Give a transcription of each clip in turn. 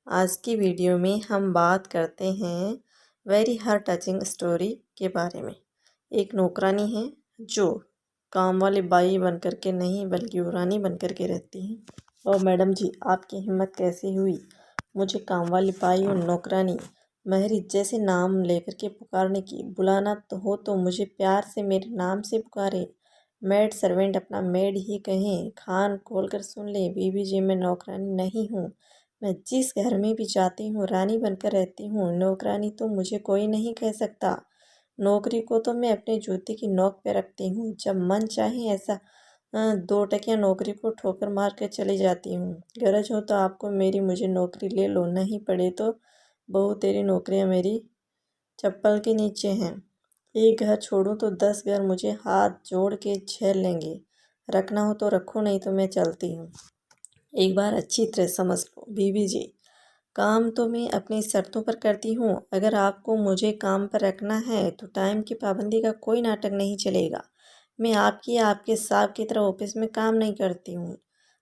आज की वीडियो में हम बात करते हैं वेरी हार्ट टचिंग स्टोरी के बारे में। एक नौकरानी है जो काम वाली बाई बन कर के नहीं बल्कि रानी बन कर के रहती है। और मैडम जी, आपकी हिम्मत कैसे हुई मुझे काम वाली बाई और नौकरानी महरी जैसे नाम लेकर के पुकारने की? बुलाना तो हो तो मुझे प्यार से मेरे नाम से पुकारे। मेड सर्वेंट अपना मेड ही कहें। खान खोल कर सुन ले बीबी जी, मैं नौकरानी नहीं हूँ। मैं जिस घर में भी जाती हूँ रानी बनकर रहती हूँ। नौकरानी तो मुझे कोई नहीं कह सकता। नौकरी को तो मैं अपने जूते की नोक पे रखती हूँ। जब मन चाहे ऐसा 2 टकिया नौकरी को ठोकर मार कर चली जाती हूँ। गरज हो तो आपको मेरी मुझे नौकरी ले लो, नहीं पड़े तो बहू तेरी नौकरियाँ मेरी चप्पल के नीचे हैं। एक घर छोड़ूं तो 10 घर मुझे हाथ जोड़ के झेल लेंगे। रखना हो तो रखो, नहीं तो मैं चलती हूँ। एक बार अच्छी तरह समझ लो बीबी जी, काम तो मैं अपनी शर्तों पर करती हूँ। अगर आपको मुझे काम पर रखना है तो टाइम की पाबंदी का कोई नाटक नहीं चलेगा। मैं आपके साहब की तरह ऑफिस में काम नहीं करती हूँ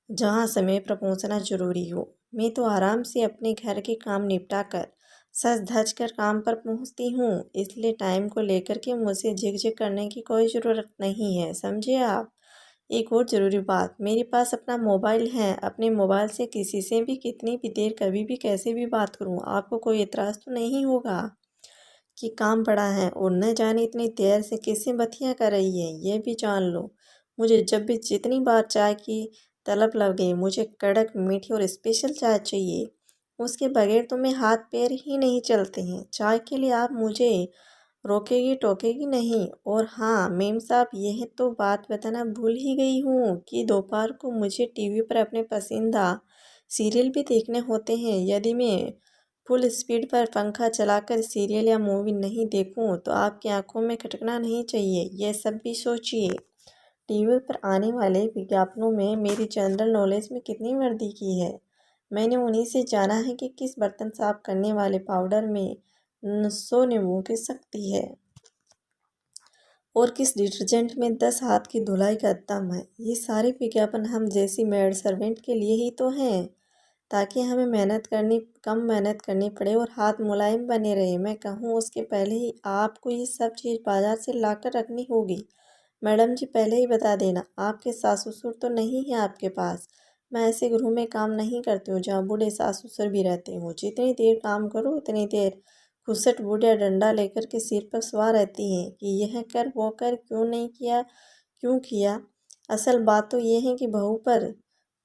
जहाँ समय पर पहुँचना जरूरी हो। मैं तो आराम से अपने घर के काम निपटा कर सज धज कर काम पर पहुँचती हूँ। इसलिए टाइम को लेकर के मुझे झिकझिक करने की कोई ज़रूरत नहीं है, समझिए आप। एक और ज़रूरी बात, मेरे पास अपना मोबाइल है। अपने मोबाइल से किसी से भी कितनी भी देर कभी भी कैसे भी बात करूं। आपको कोई एतराज़ तो नहीं होगा कि काम पड़ा है और न जाने इतनी देर से किससे बतियाँ कर रही है। ये भी जान लो, मुझे जब भी जितनी बार चाय की तलब लगे मुझे कड़क मीठी और स्पेशल चाय चाहिए। उसके बगैर तो मैं हाथ पैर ही नहीं चलते हैं। चाय के लिए आप मुझे रोकेगी टोकेगी नहीं। और हाँ मेम साहब, यह तो बात बताना भूल ही गई हूँ कि दोपहर को मुझे टीवी पर अपने पसंदीदा सीरियल भी देखने होते हैं। यदि मैं फुल स्पीड पर पंखा चलाकर सीरियल या मूवी नहीं देखूँ तो आपकी आंखों में खटकना नहीं चाहिए। यह सब भी सोचिए। टीवी पर आने वाले विज्ञापनों में मेरी जनरल नॉलेज में कितनी वृद्धि की है। मैंने उन्हीं से जाना है कि किस बर्तन साफ करने वाले पाउडर में 100 नींबू की शक्ति है और किस डिटर्जेंट में 10 हाथ की धुलाई का दम है। ये सारे विज्ञापन हम जैसी मेड सर्वेंट के लिए ही तो हैं, ताकि हमें कम मेहनत करनी पड़े और हाथ मुलायम बने रहे। मैं कहूँ उसके पहले ही आपको ये सब चीज़ बाजार से लाकर रखनी होगी। मैडम जी, पहले ही बता देना, आपके सास ससुर तो नहीं है आपके पास। मैं ऐसे गृह में काम नहीं करती हूँ जहाँ बूढ़े सास ससुर भी रहते हूँ। जितनी देर काम करो उतनी देर खुसट बूढ़िया डंडा लेकर के सिर पर सवार रहती हैं कि यह कर वो कर, क्यों नहीं किया, क्यों किया। असल बात तो यह है कि बहू पर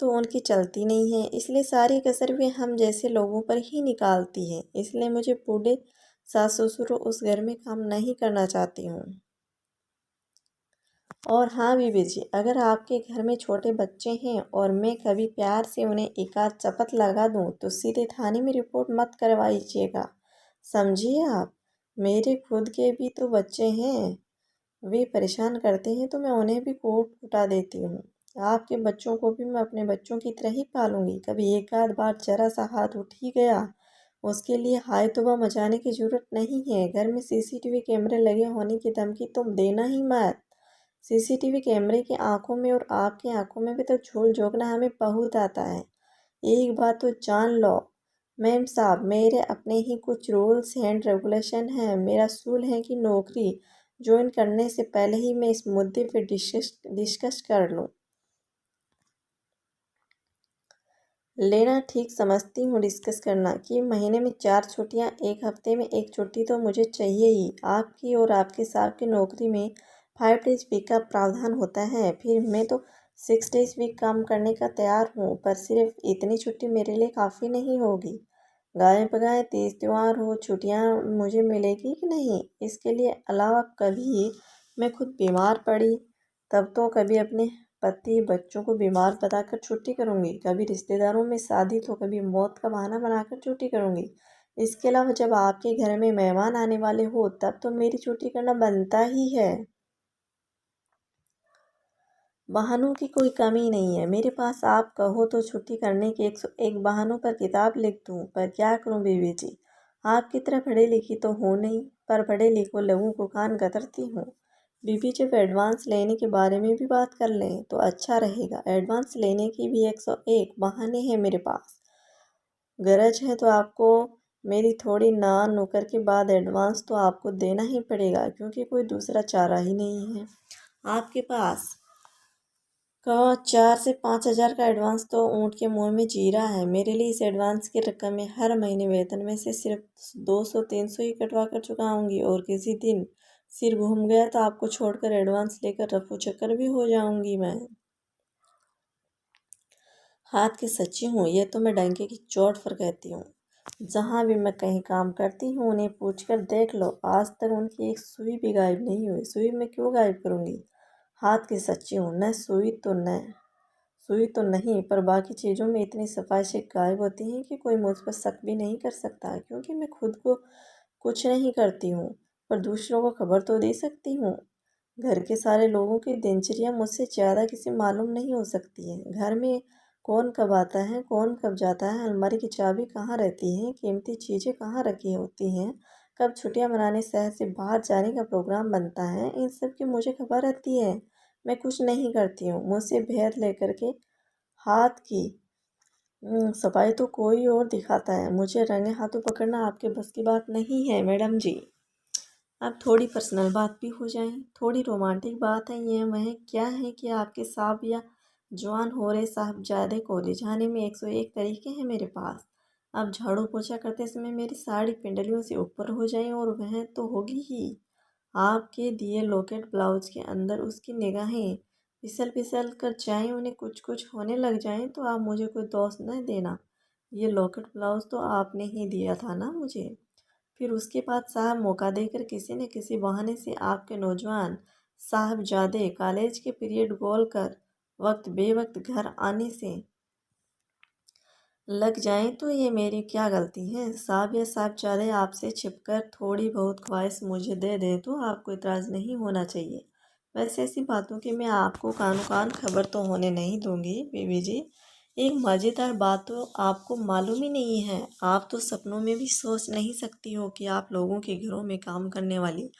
तो उनकी चलती नहीं है, इसलिए सारी कसर वे हम जैसे लोगों पर ही निकालती है। इसलिए मुझे बूढ़े सास ससुर उस घर में काम नहीं करना चाहती हूँ। और हाँ बीबी जी, अगर आपके घर में छोटे बच्चे हैं और मैं कभी प्यार से उन्हें एक आध चपत लगा दूं तो सीधे थाने में रिपोर्ट मत करवाइएगा, समझिए आप। मेरे खुद के भी तो बच्चे हैं, वे परेशान करते हैं तो मैं उन्हें भी कोर्ट उठा देती हूँ। आपके बच्चों को भी मैं अपने बच्चों की तरह ही पालूंगी। कभी एक आध बार जरा सा हाथ उठ ही गया, उसके लिए हाय तौबा मचाने की जरूरत नहीं है। घर में सीसीटीवी कैमरे लगे होने की धमकी तुम देना ही मत। सीसीटीवी कैमरे की आंखों में और आपकी आंखों में भी तो झोल झोंकना हमें बहुत आता है। एक बात तो जान लो मैम साहब, मेरे अपने ही कुछ रूल्स एंड रेगुलेशन हैं। मेरा असूल है कि नौकरी ज्वाइन करने से पहले ही मैं इस मुद्दे पे डिस्कस कर लूँ। लेना ठीक समझती हूँ डिस्कस करना कि महीने में 4 छुट्टियाँ, एक हफ्ते में एक छुट्टी तो मुझे चाहिए ही। आपकी और आपके साहब की नौकरी में 5 डेज वीक का प्रावधान होता है। फिर मैं तो 6 डेज वीक काम करने का तैयार हूँ, पर सिर्फ इतनी छुट्टी मेरे लिए काफ़ी नहीं होगी। गाय पगाए तीज त्यौहार हो, छुट्टियाँ मुझे मिलेगी कि नहीं, इसके लिए अलावा कभी मैं खुद बीमार पड़ी तब तो कभी अपने पति बच्चों को बीमार बताकर छुट्टी करूँगी, कभी रिश्तेदारों में शादी तो कभी मौत का बहाना बनाकर छुट्टी करूँगी। इसके अलावा जब आपके घर में मेहमान आने वाले हो तब तो मेरी छुट्टी करना बनता ही है। बहानों की कोई कमी नहीं है मेरे पास। आप कहो तो छुट्टी करने के 101 बहानों पर किताब लिख दूँ, पर क्या करूँ बीवी जी, आपकी तरह पढ़ी लिखी तो हूँ नहीं, पर पढ़े लिखो लोगों को कान कतरती हूँ। बीबी जब एडवांस लेने के बारे में भी बात कर लें तो अच्छा रहेगा। एडवांस लेने की भी 101 बहाने हैं मेरे पास। गरज है तो आपको मेरी थोड़ी नान नुकर के बाद एडवांस तो आपको देना ही पड़ेगा, क्योंकि कोई दूसरा चारा ही नहीं है आपके पास। कहो 4 से 5 हज़ार का एडवांस तो ऊँट के मुंह में जीरा है। मेरे लिए इस एडवांस की रकम में हर महीने वेतन में से सिर्फ 200-300 ही कटवा कर चुकाऊंगी, और किसी दिन सिर घूम गया तो आपको छोड़कर एडवांस लेकर रफू चक्कर भी हो जाऊंगी मैं। हाथ की सच्ची हूँ, ये तो मैं डंके की चोट पर कहती हूँ। जहाँ भी मैं कहीं काम करती हूँ उन्हें पूछकर देख लो, आज तक उनकी एक सुई भी गायब नहीं हुई। सुई मैं क्यों गायब करूँगी? हाथ की सच्ची हूँ। न सुई तो नहीं, पर बाकी चीज़ों में इतनी सफाई से गायब होती हैं कि कोई मुझ पर शक भी नहीं कर सकता, क्योंकि मैं खुद को कुछ नहीं करती हूँ, पर दूसरों को खबर तो दे सकती हूँ। घर के सारे लोगों की दिनचर्या मुझसे ज़्यादा किसी मालूम नहीं हो सकती है। घर में कौन कब आता है, कौन कब जाता है, अलमारी की चाबी कहाँ रहती है, कीमती चीज़ें कहाँ रखी होती हैं, कब छुट्टियां मनाने शहर से बाहर जाने का प्रोग्राम बनता है, इन सब की मुझे खबर रहती है। मैं कुछ नहीं करती हूँ। मुझसे भेद लेकर के हाथ की सफाई तो कोई और दिखाता है। मुझे रंगे हाथों पकड़ना आपके बस की बात नहीं है मैडम जी। अब थोड़ी पर्सनल बात भी हो जाए, थोड़ी रोमांटिक बात है ये। वह क्या है कि आपके साहब या जवान हो रहे साहबजादे को रिझाने में 101 तरीके हैं मेरे पास। अब झाड़ू पोछा करते समय मेरी साड़ी पिंडलियों से ऊपर हो जाए, और वह तो होगी ही। आपके दिए लॉकेट ब्लाउज के अंदर उसकी निगाहें फिसल फिसल कर जाएं, उन्हें कुछ कुछ होने लग जाएं, तो आप मुझे कोई दोष न देना। ये लॉकेट ब्लाउज तो आपने ही दिया था ना मुझे। फिर उसके बाद साहब मौका देकर किसी न किसी बहाने से आपके नौजवान साहबजादे कॉलेज के पीरियड गोल कर वक्त बेवक्त घर आने से लग जाएं, तो ये मेरी क्या गलती है? साहब या साहबजादे आपसे छिपकर थोड़ी बहुत ख्वाहिश मुझे दे दें तो आपको इतराज़ नहीं होना चाहिए। वैसे ऐसी बातों की मैं आपको कानो कान खबर तो होने नहीं दूंगी बीबी जी। एक मज़ेदार बात तो आपको मालूम ही नहीं है। आप तो सपनों में भी सोच नहीं सकती हो कि आप लोगों के घरों में काम करने वाली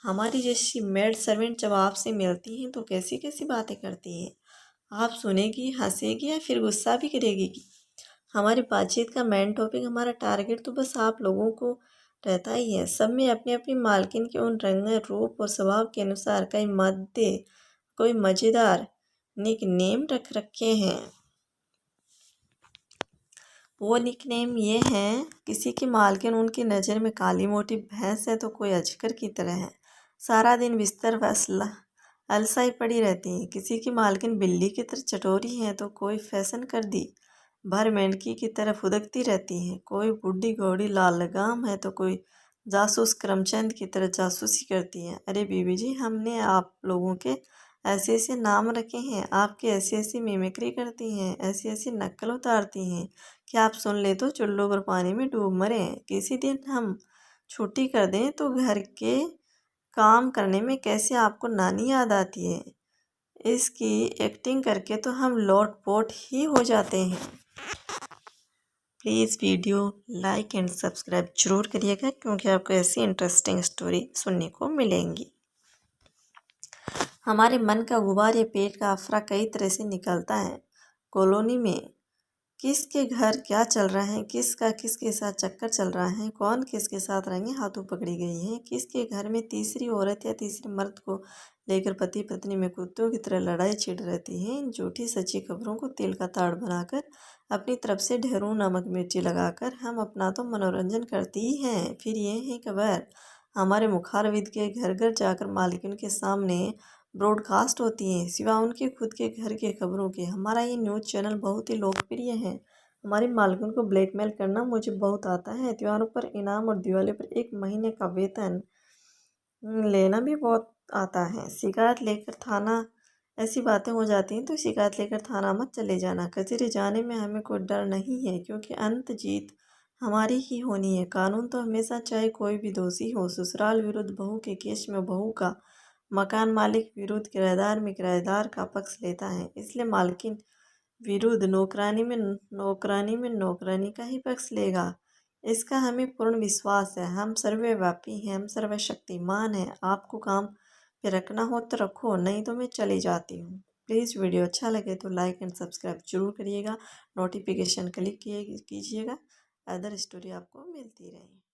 हमारी जैसी मेड सर्वेंट जब आपसे मिलती हैं तो कैसी कैसी बातें करती हैं। आप सुनेगी, हंसेगी या फिर गुस्सा भी करेगी? हमारी बातचीत का मेन टॉपिक, हमारा टारगेट तो बस आप लोगों को रहता ही है। सब में अपनी अपनी मालकिन के उन रंग रूप और स्वभाव के अनुसार कोई मज़ेदार निक नेम रख रखे हैं। वो निक नेम ये हैं, किसी की मालकिन उनकी नज़र में काली मोटी भैंस है तो कोई अजगर की तरह है, सारा दिन बिस्तर बस अलसाई पड़ी रहती है। किसी की मालकिन बिल्ली की तरह चटोरी है तो कोई फैशन कर दी भर मेंढकी की तरह फुदकती रहती हैं। कोई बूढ़ी घोड़ी लाल लगाम है तो कोई जासूस करमचंद की तरह जासूसी करती है। अरे बीबी जी, हमने आप लोगों के ऐसे ऐसे नाम रखे हैं, आपके ऐसी ऐसी मिमिक्री करती हैं, ऐसी ऐसी नकल उतारती हैं कि आप सुन ले तो चुल्लू पर पानी में डूब मरे। किसी दिन हम छुट्टी कर दें तो घर के काम करने में कैसे आपको नानी याद आती है, इसकी एक्टिंग करके तो हम लोटपोट ही हो जाते हैं। Please video like and subscribe जरूर करिएगा, क्योंकि आपको ऐसी इंटरेस्टिंग स्टोरी सुनने को मिलेंगी। हमारे मन का गुबार या पेट का अफरा कई तरह से निकलता है। कॉलोनी में किसके घर क्या चल रहा है, किसका किसके साथ चक्कर चल रहा है, कौन किसके साथ रंगे हाथों पकड़ी गई है, किसके घर में तीसरी औरत या तीसरे मर्द को लेकर पति पत्नी में कुत्तों की तरह लड़ाई छिड़ रहती है। इन झूठी सच्ची खबरों को तिल का ताड़ बनाकर अपनी तरफ से ढेरों नमक मिर्ची लगाकर हम अपना तो मनोरंजन करती ही हैं। फिर ये है खबर हमारे मुखारविद के घर घर जाकर मालिकिन के सामने ब्रॉडकास्ट होती हैं। सिवा उनके खुद के घर के खबरों के हमारा ये न्यूज़ चैनल बहुत ही लोकप्रिय है। हमारी मालकिन को ब्लैकमेल करना मुझे बहुत आता है। त्योहारों पर इनाम और दिवाली पर 1 महीने का वेतन लेना भी बहुत आता है। शिकायत लेकर थाना, ऐसी बातें हो जाती हैं तो शिकायत लेकर थाना मत चले जाना। कचहरी जाने में हमें कोई डर नहीं है, क्योंकि अंत जीत हमारी ही होनी है। कानून तो हमेशा चाहे कोई भी दोषी हो। ससुराल विरुद्ध बहू के केस में बहू का, मकान मालिक विरुद्ध किराएदार में किराएदार का पक्ष लेता है। इसलिए मालकिन विरुद्ध नौकरानी में नौकरानी का ही पक्ष लेगा। इसका हमें पूर्ण विश्वास है। हम सर्वव्यापी हैं, हम सर्वशक्तिमान हैं। आपको काम पे रखना हो तो रखो, नहीं तो मैं चली जाती हूँ। प्लीज़ वीडियो अच्छा लगे तो लाइक एंड सब्सक्राइब जरूर करिएगा, नोटिफिकेशन क्लिक कीजिएगा। अदर स्टोरी आपको मिलती रहे।